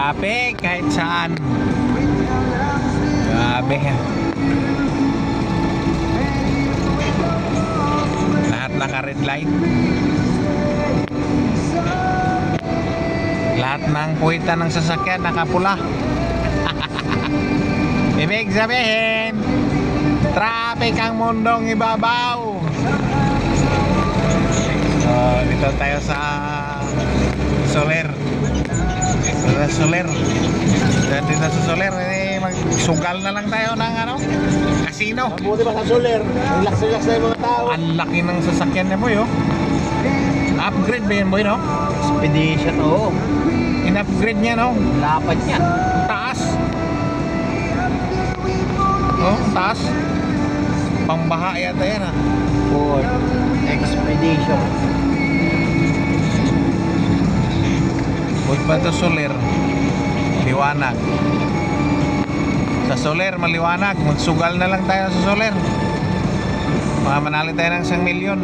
Traffic kahit saan. Grabe. Lahat naka-red light. Lahat ng puwitan ng sasakyan nakapula. Ibig sabihin, traffic ang mundong ibabaw. So, dito tayo sa Soler. Dito sa Soler, magsugal na lang tayo ng casino. Mabuti pa sa Soler, relax-relax na yung mga tao. Ang laki ng sasakyan niya, boy, oh. Upgrade ba yan, boy, no? Expedition, oo. In-upgrade niya, no? Lapad niya. Taas. Oh, taas. Pambaha yata yan, Ford Expedition. Huwag ba ito Soler? Liwanag. Sa Soler, maliwanag. Magsugal na lang tayo sa Soler. Mga manali tayo ng 1 milyon.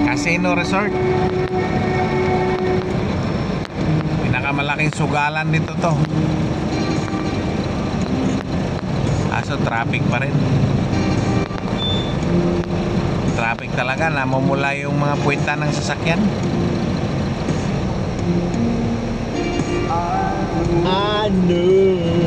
Casino Resort. Pinakamalaking sugalan dito to. Kaso traffic pa rin. Traffic talaga. Namumula yung mga puwita ng sasakyan. Ano?